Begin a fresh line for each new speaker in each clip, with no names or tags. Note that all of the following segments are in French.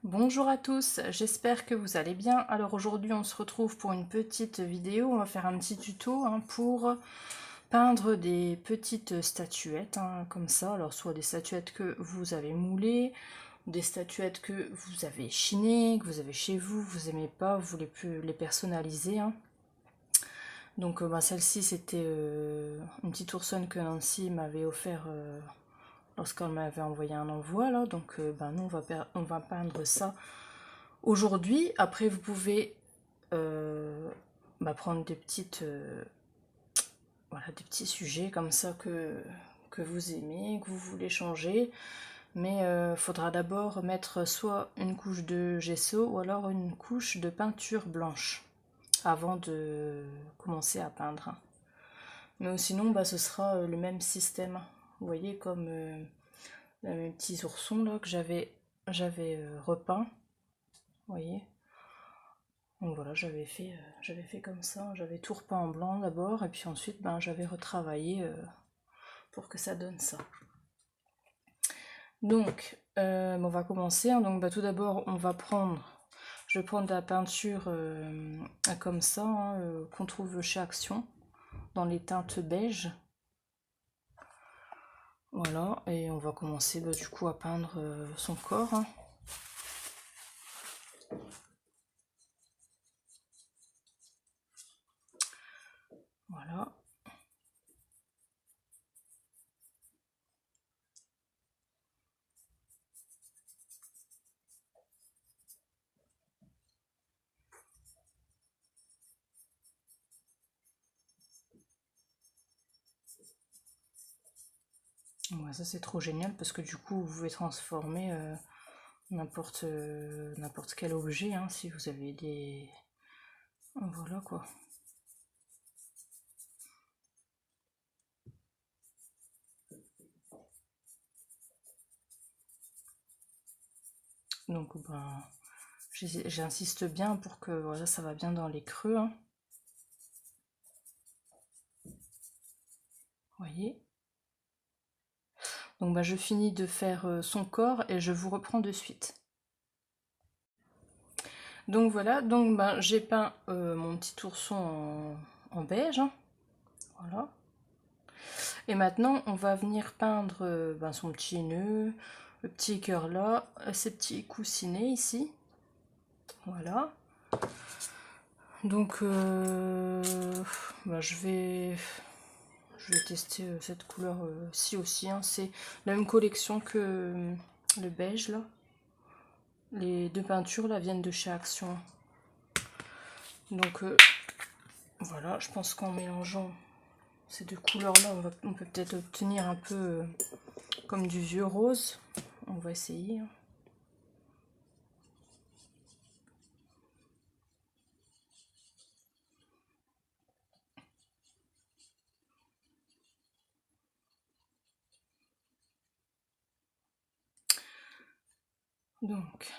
Bonjour à tous, j'espère que vous allez bien. Alors aujourd'hui on se retrouve pour une petite vidéo, on va faire un petit tuto pour peindre des petites statuettes comme ça. Alors soit des statuettes que vous avez moulées, des statuettes que vous avez chinées, que vous avez chez vous, vous aimez pas, vous voulez plus les personnaliser. Donc celle-ci c'était une petite oursonne que Nancy m'avait offert lorsqu'elle m'avait envoyé un envoi là. Donc nous on va peindre ça aujourd'hui. Après vous pouvez prendre des petites voilà, des petits sujets comme ça que vous aimez, que vous voulez changer. Mais faudra d'abord mettre soit une couche de gesso ou alors une couche de peinture blanche avant de commencer à peindre. Mais sinon, ce sera le même système. Vous voyez, comme mes petits oursons là que j'avais repeint. Vous voyez. Donc voilà, j'avais fait comme ça. J'avais tout repeint en blanc d'abord, et puis ensuite, j'avais retravaillé pour que ça donne ça. Donc, on va commencer. Donc, tout d'abord, je vais prendre de la peinture comme ça, qu'on trouve chez Action, dans les teintes beige. Voilà, et on va commencer du coup à peindre son corps. Voilà. Ouais, ça c'est trop génial parce que du coup vous pouvez transformer n'importe quel objet si vous avez des... Voilà quoi. Donc j'insiste bien pour que voilà, ça va bien dans les creux. Voyez. Donc je finis de faire son corps et je vous reprends de suite. Donc voilà, donc j'ai peint mon petit ourson en beige. Voilà. Et maintenant, on va venir peindre son petit nœud, le petit cœur là, ces petits coussinets ici. Voilà. Donc, je vais tester cette couleur-ci aussi. C'est la même collection que le beige là. Les deux peintures là viennent de chez Action. Donc, voilà, je pense qu'en mélangeant ces deux couleurs là, on peut peut-être obtenir un peu comme du vieux rose. On va essayer. Donc,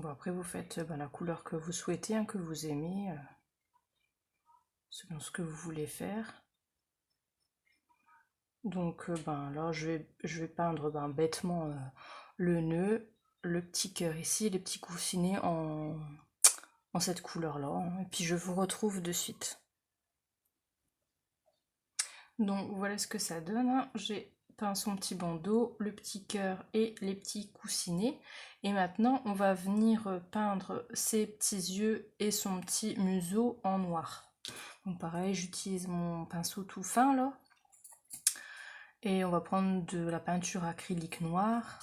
après vous faites la couleur que vous souhaitez, que vous aimez, selon ce que vous voulez faire. Donc là je vais peindre bêtement le nœud, le petit cœur ici, les petits coussinets en cette couleur là. Et puis je vous retrouve de suite. Donc voilà ce que ça donne. J'ai peint son petit bandeau, le petit cœur et les petits coussinets. Et maintenant on va venir peindre ses petits yeux et son petit museau en noir. Donc pareil, j'utilise mon pinceau tout fin là. Et on va prendre de la peinture acrylique noire.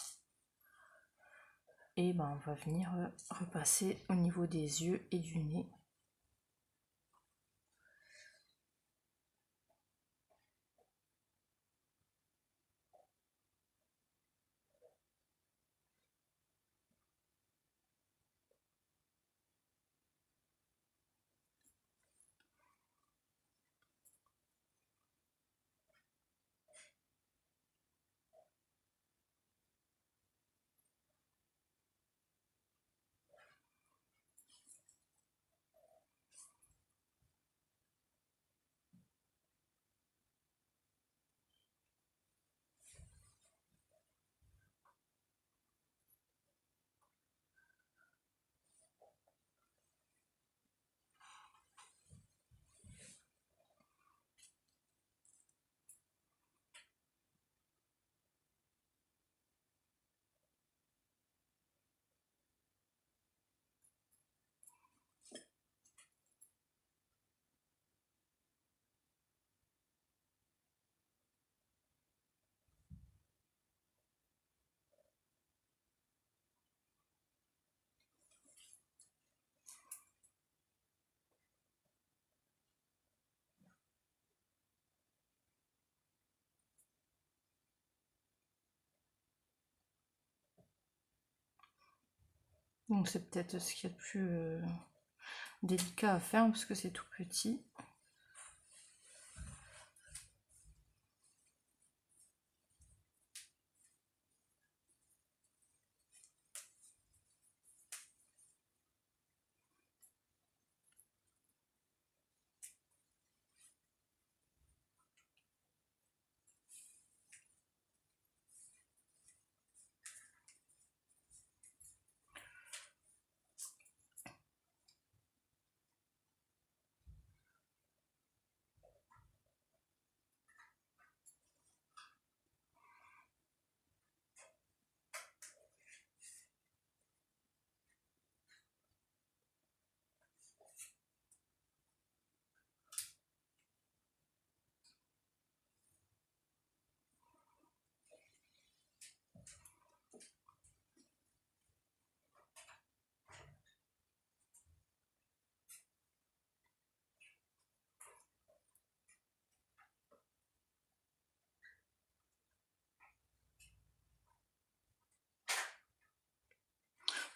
Et on va venir repasser au niveau des yeux et du nez. Donc c'est peut-être ce qu'il y a de plus délicat à faire parce que c'est tout petit.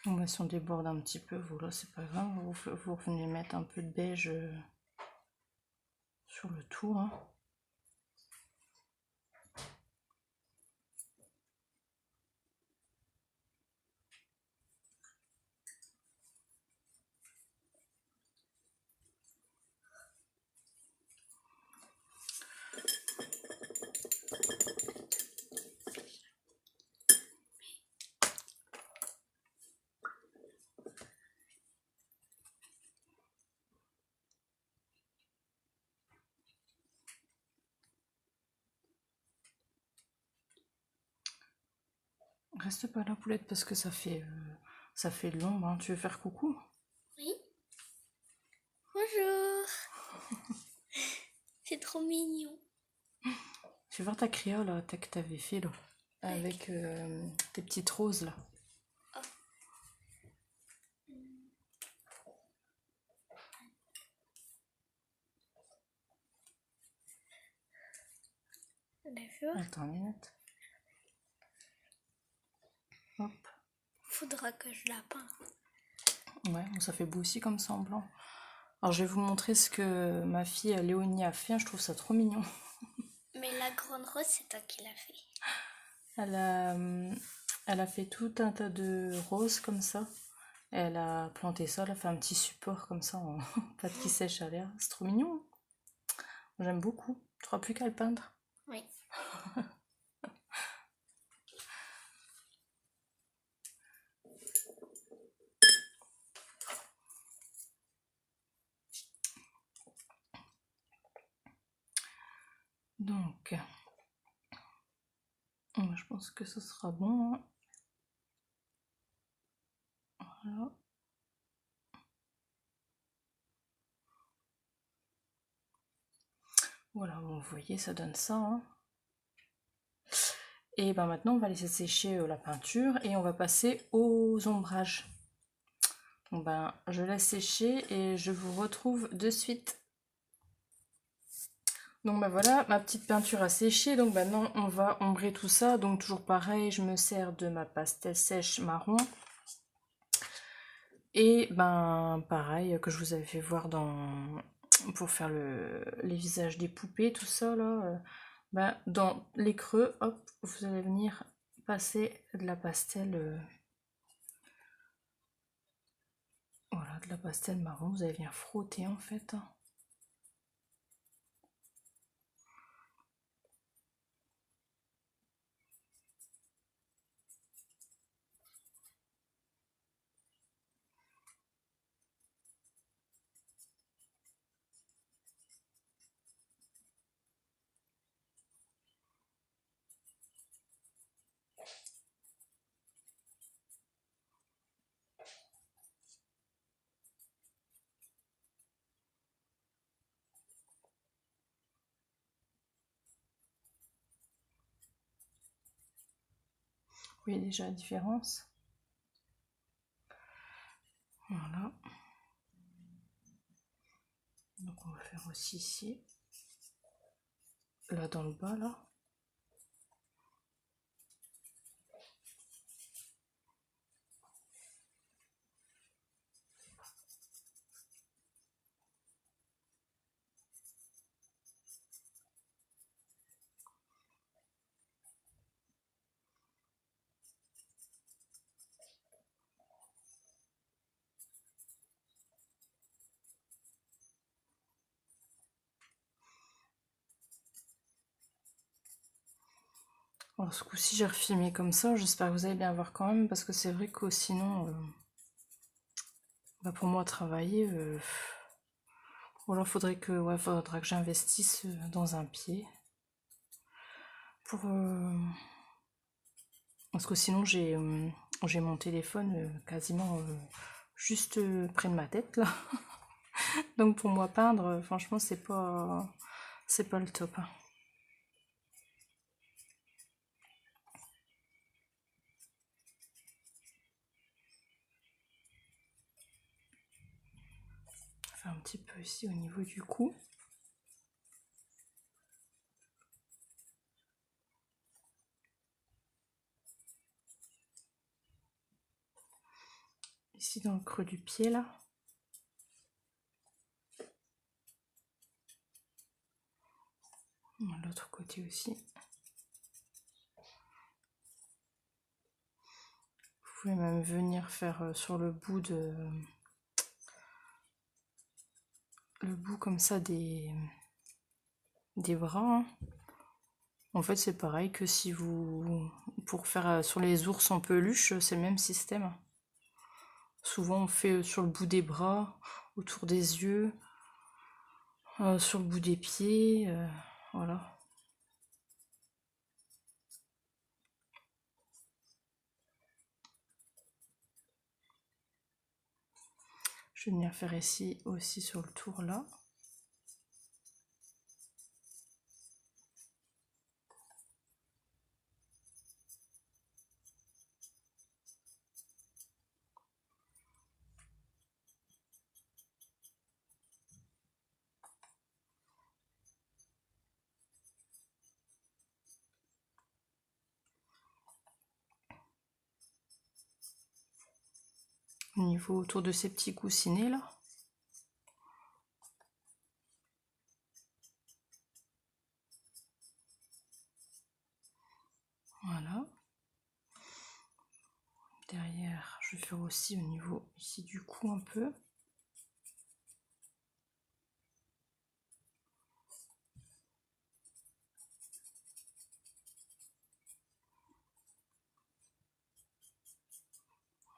Bon bah si on déborde un petit peu, voilà, c'est pas grave, vous revenez mettre un peu de beige sur le tout. Hein. Reste pas là, poulette, parce que ça fait de l'ombre. Hein. Tu veux faire coucou?
Oui. Bonjour. C'est trop mignon.
Je vais voir ta créole là, que t'avais fait là, avec tes petites roses là.
D'accord.
Attends une minute. Hop.
Faudra que je la peins.
Ouais, bon, ça fait beau aussi comme ça en blanc. Alors je vais vous montrer ce que ma fille Léonie a fait. Je trouve ça trop mignon.
Mais la grande rose, c'est toi qui l'as fait.
Elle a fait tout un tas de roses comme ça. Elle a planté ça, elle a fait un petit support comme ça en pâte qui sèche à l'air. C'est trop mignon. Hein. J'aime beaucoup. Tu n'auras plus qu'à le peindre.
Oui.
Donc, je pense que ce sera bon. Hein. Voilà. Voilà, bon, vous voyez, ça donne ça. Hein. Et ben maintenant, on va laisser sécher la peinture et on va passer aux ombrages. Bon ben, je laisse sécher et je vous retrouve de suite. Donc ben voilà, ma petite peinture a séché. Donc maintenant, on va ombrer tout ça. Donc toujours pareil, je me sers de ma pastel sèche marron. Et ben pareil que je vous avais fait voir pour faire les visages des poupées, tout ça là. Ben, dans les creux, hop, vous allez venir passer de la pastel. Voilà, de la pastel marron, vous allez venir frotter en fait. Vous voyez déjà la différence. Voilà. Donc on va faire aussi ici. Là dans le bas là. Alors ce coup-ci j'ai refilmé comme ça, j'espère que vous allez bien voir quand même, parce que c'est vrai que sinon, pour moi travailler, ou alors faudrait que j'investisse dans un pied, pour parce que sinon j'ai mon téléphone quasiment juste près de ma tête là. Donc pour moi peindre, franchement c'est pas le top, hein. Faire un petit peu ici au niveau du cou. Ici dans le creux du pied là. L'autre côté aussi. Vous pouvez même venir faire sur le bout comme ça des bras, hein. En fait c'est pareil que si vous pour faire sur les ours en peluche, c'est le même système. Souvent on fait sur le bout des bras, autour des yeux, sur le bout des pieds, voilà. Je vais venir faire ici aussi sur le tour là. Au niveau autour de ces petits coussinets là. Voilà. Derrière, je vais faire aussi au niveau ici du cou un peu.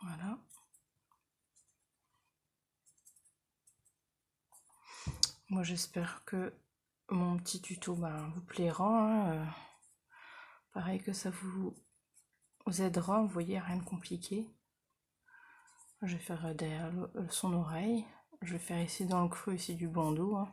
Voilà. Moi j'espère que mon petit tuto vous plaira, hein. Pareil que ça vous aidera, vous voyez, rien de compliqué. Je vais faire derrière son oreille. Je vais faire ici dans le creux ici du bandeau, hein.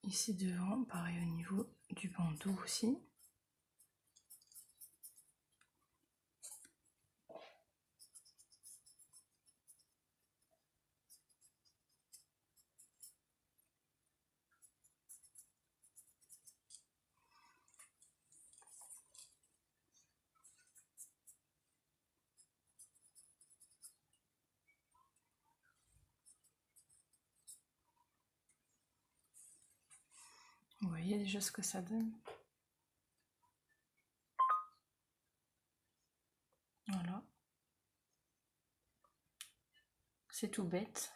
Ici devant, pareil au niveau du bandeau aussi. Vous voyez déjà ce que ça donne. Voilà. C'est tout bête.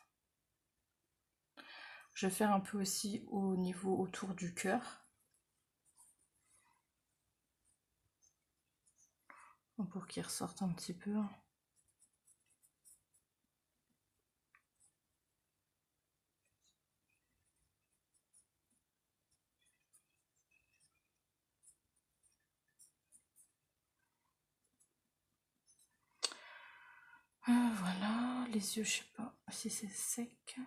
Je vais faire un peu aussi au niveau autour du cœur. Pour qu'il ressorte un petit peu. Voilà, les yeux, je sais pas si c'est sec.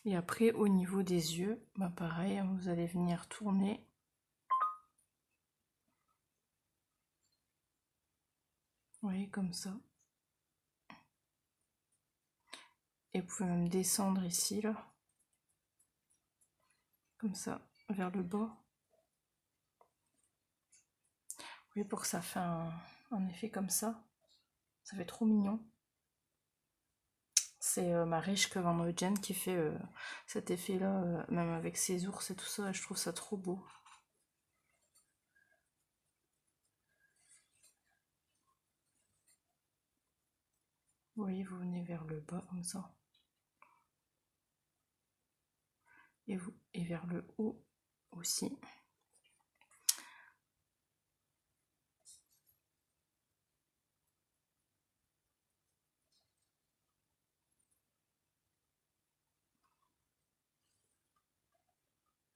Et après, au niveau des yeux, pareil, vous allez venir tourner. Vous voyez, comme ça. Et vous pouvez même descendre ici, là. Comme ça, vers le bas. Oui, pour que ça fait un effet comme ça. Ça fait trop mignon. C'est Marischke van Rooyen qui fait cet effet-là, même avec ses ours et tout ça. Et je trouve ça trop beau. Vous voyez, vous venez vers le bas comme ça. Et vers le haut aussi.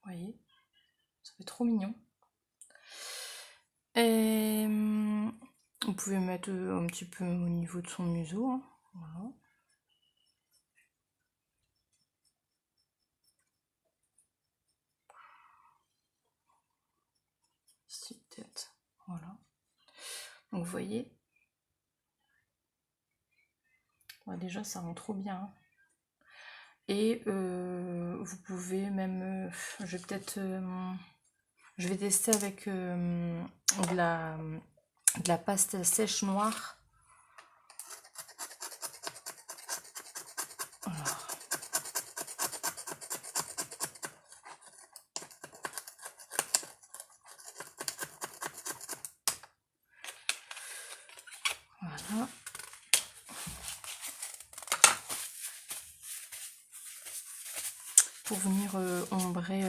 Vous voyez, ça fait trop mignon. Et vous pouvez mettre un petit peu au niveau de son museau. Hein. Voilà. Ici peut-être. Voilà. Donc vous voyez. Ouais, déjà ça rend trop bien. Hein. Et vous pouvez même. Je vais peut-être. Je vais tester avec de la pastelle sèche noire. Alors. Voilà. Pour venir ombrer,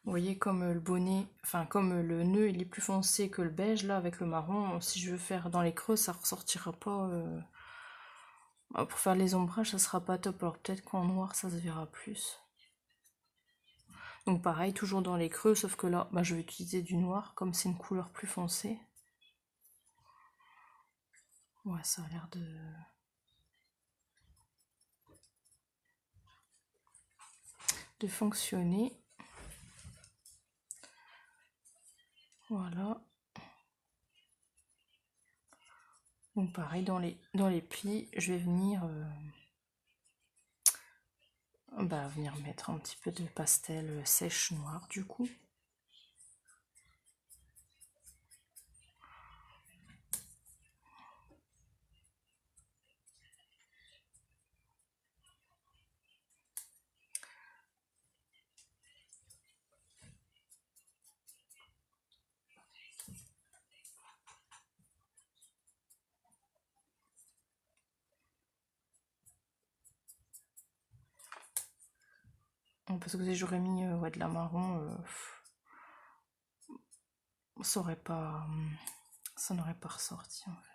vous voyez comme le bonnet, enfin comme le nœud il est plus foncé que le beige, là avec le marron, si je veux faire dans les creux, ça ressortira pas. Pour faire les ombrages, ça sera pas top, alors peut-être qu'en noir ça se verra plus. Donc pareil, toujours dans les creux, sauf que là, je vais utiliser du noir, comme c'est une couleur plus foncée. Ouais, ça a l'air de fonctionner. Voilà. Donc pareil, dans les plis, je vais venir, venir mettre un petit peu de pastel sèche noire du coup. Parce que si j'aurais mis de la marron, ça aurait pas, ça n'aurait pas ressorti en fait.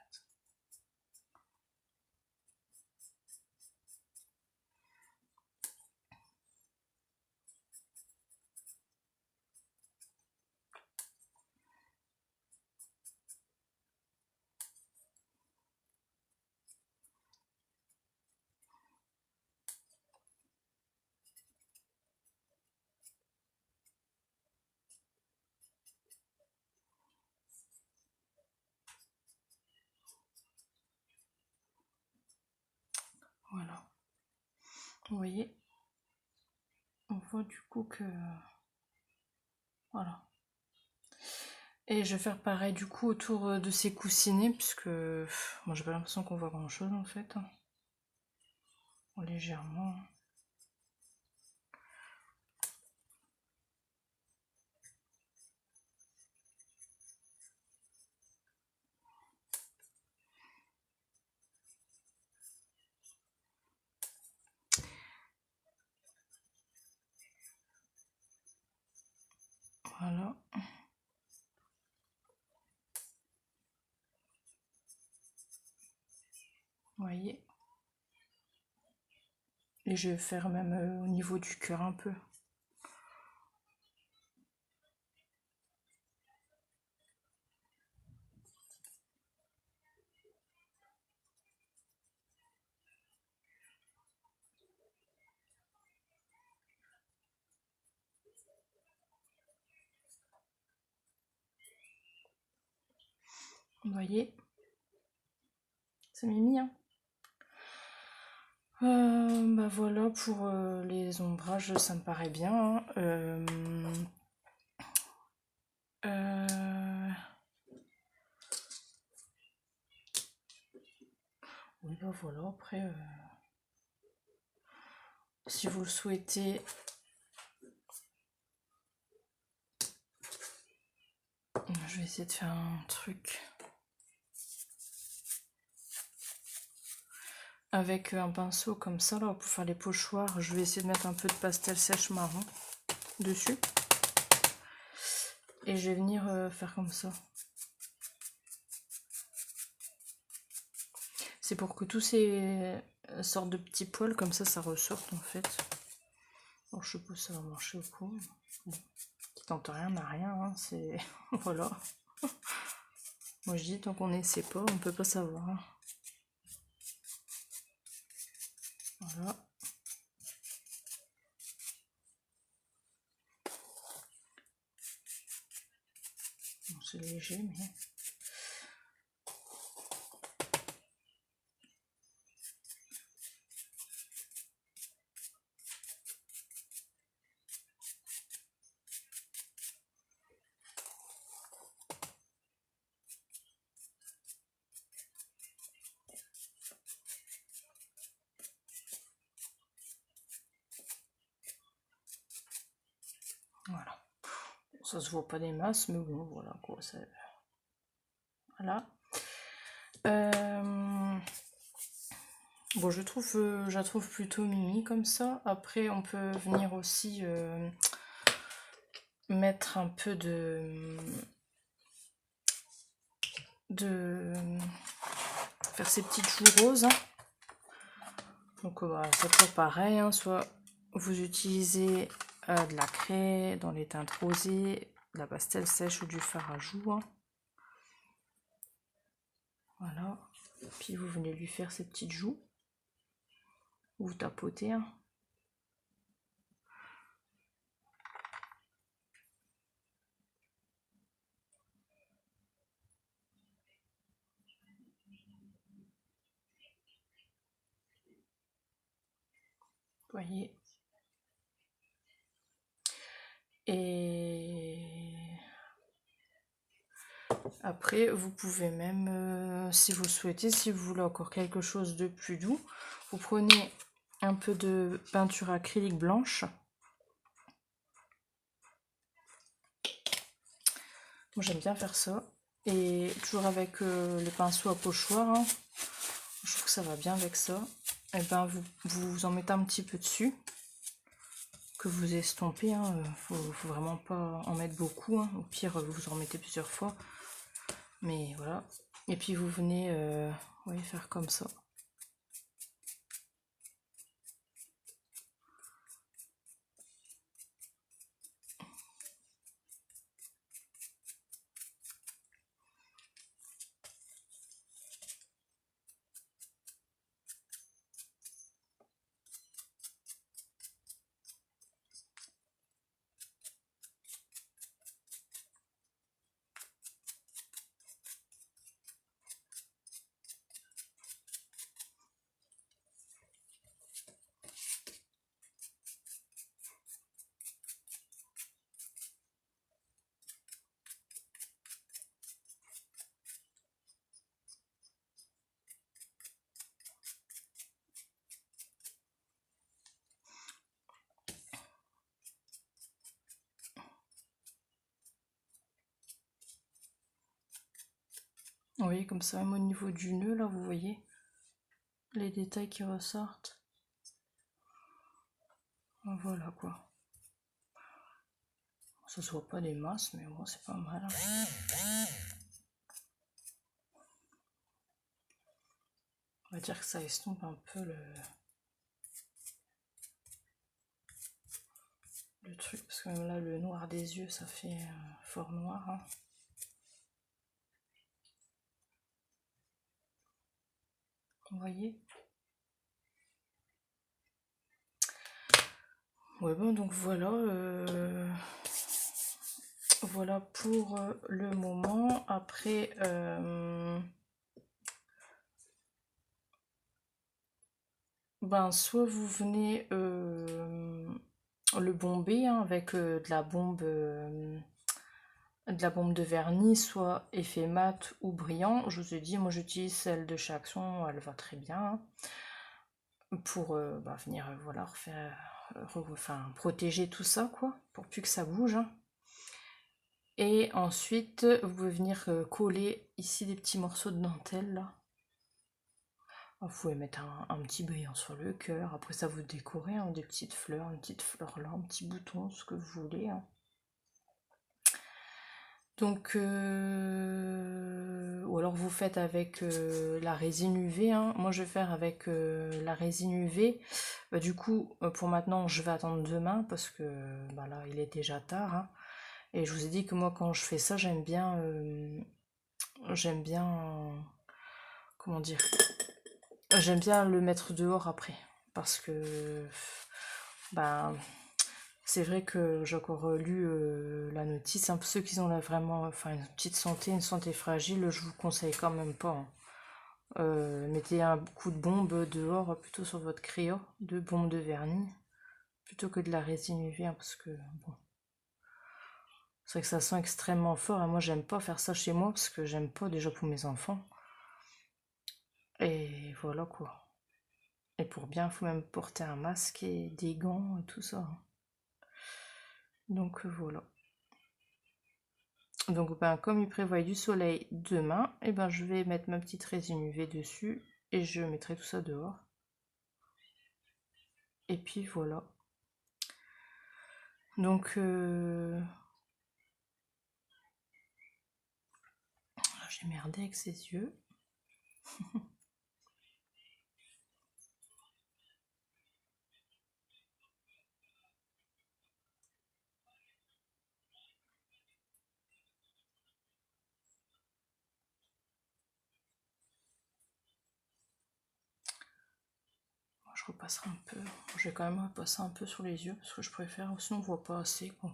Voilà. Vous voyez, on voit du coup que voilà. Et je vais faire pareil du coup autour de ces coussinets, puisque moi j'ai pas l'impression qu'on voit grand chose en fait. Légèrement. Voilà. Vous voyez. Et je vais faire même au niveau du cœur un peu. Vous voyez. C'est mimi, hein. Bah voilà, pour les ombrages, ça me paraît bien, hein. Euh, Oui, bah voilà, après, si vous le souhaitez, je vais essayer de faire un truc avec un pinceau comme ça, là, pour faire les pochoirs. Je vais essayer de mettre un peu de pastel sèche marron dessus. Et je vais venir faire comme ça. C'est pour que tous ces sortes de petits poils comme ça ressorte en fait. Alors je suppose que ça va marcher au coup. Bon, qui tente rien n'a rien, hein, c'est... voilà. Moi je dis, tant qu'on essaie pas, on peut pas savoir. Hein. Voilà. Bon, c'est léger, mais... Voilà. Ça se voit pas des masses, mais bon, voilà quoi. Ça... Voilà. Bon, je la trouve plutôt mimi comme ça. Après, on peut venir aussi mettre un peu de faire ces petites joues roses. Hein. Donc, voilà, c'est toujours pareil. Hein. Soit vous utilisez de la craie dans les teintes rosées, de la pastel sèche ou du fard à joues. Hein. Voilà. Puis vous venez lui faire ces petites joues. Vous tapotez. Hein. Vous voyez. Et après, vous pouvez même, si vous souhaitez, si vous voulez encore quelque chose de plus doux, vous prenez un peu de peinture acrylique blanche. Moi, j'aime bien faire ça. Et toujours avec les pinceaux à pochoir. Hein. Je trouve que ça va bien avec ça. Et ben, vous en mettez un petit peu dessus. Que vous estompez. Hein. Faut vraiment pas en mettre beaucoup. Hein. Au pire, vous en mettez plusieurs fois. Mais voilà. Et puis vous venez ouais, faire comme ça. Oui, comme ça, même au niveau du nœud, là, vous voyez les détails qui ressortent. Voilà, quoi. Ça se voit pas des masses, mais bon, c'est pas mal. Hein. On va dire que ça estompe un peu le truc, parce que même là, le noir des yeux, ça fait fort noir. Hein. Vous voyez? Ouais, bon, donc voilà. Voilà pour le moment. Après, Ben, soit vous venez le bomber hein, avec de la bombe de vernis, soit effet mat ou brillant. Je vous ai dit, moi j'utilise celle de chez Action, elle va très bien hein, pour venir voilà, refaire, enfin, protéger tout ça, quoi, pour plus que ça bouge. Hein. Et ensuite, vous pouvez venir coller ici des petits morceaux de dentelle, là. Vous pouvez mettre un petit brillant sur le cœur. Après, ça vous décorez, hein, des petites fleurs, une petite fleur là, un petit bouton, ce que vous voulez. Hein. Donc, ou alors vous faites avec la résine UV. Hein. Moi, je vais faire avec la résine UV. Du coup, pour maintenant, je vais attendre demain parce que là, il est déjà tard. Hein. Et je vous ai dit que moi, quand je fais ça, j'aime bien, comment dire, j'aime bien le mettre dehors après. Parce que, ben, c'est vrai que j'ai encore lu la notice. Hein, pour ceux qui ont là vraiment, enfin, une petite santé, une santé fragile, je vous conseille quand même pas. Hein. Mettez un coup de bombe dehors, plutôt sur votre crayon, de bombe de vernis, plutôt que de la résine UV, hein, parce que, bon. C'est vrai que ça sent extrêmement fort et moi j'aime pas faire ça chez moi parce que j'aime pas déjà pour mes enfants. Et voilà quoi. Et pour bien, il faut même porter un masque et des gants et tout ça. Hein. Donc voilà. Donc comme il prévoit du soleil demain, et je vais mettre ma petite résine UV dessus et je mettrai tout ça dehors. Et puis voilà. Donc j'ai merdé avec ses yeux. Je repasserai un peu. Je vais quand même repasser un peu sur les yeux parce que je préfère, sinon on voit pas assez quoi.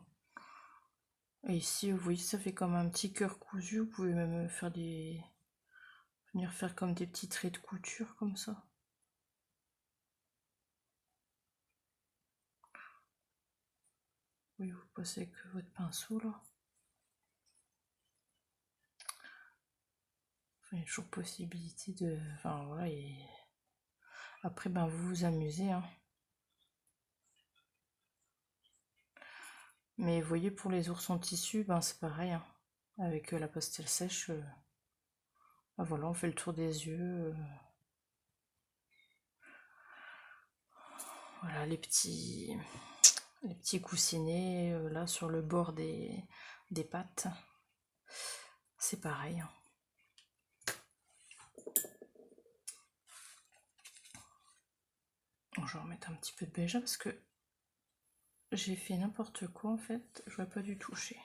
Et ici, vous voyez, ça fait comme un petit cœur cousu. Vous pouvez même faire venir faire comme des petits traits de couture comme ça. Oui, vous passez avec votre pinceau là. Enfin, il y a toujours possibilité de. Enfin voilà, et après vous vous amusez. Hein. Mais vous voyez, pour les ours en tissu, c'est pareil. Hein. Avec la pastel sèche, voilà, on fait le tour des yeux. Voilà, les petits coussinets là sur le bord des pattes. C'est pareil. Hein. Je vais remettre un petit peu de beige parce que j'ai fait n'importe quoi en fait. Je n'aurais pas dû toucher.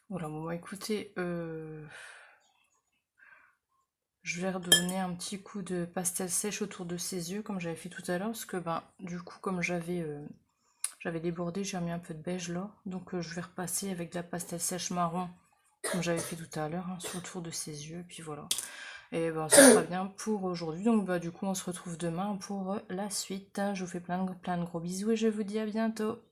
Voilà, bon écoutez, je vais redonner un petit coup de pastel sèche autour de ses yeux comme j'avais fait tout à l'heure parce que du coup comme j'avais débordé, j'ai remis un peu de beige là, donc je vais repasser avec de la pastel sèche marron comme j'avais fait tout à l'heure hein, sur le tour de ses yeux et puis voilà. Et ça sera bien pour aujourd'hui, donc du coup on se retrouve demain pour la suite. Je vous fais plein de gros bisous et je vous dis à bientôt.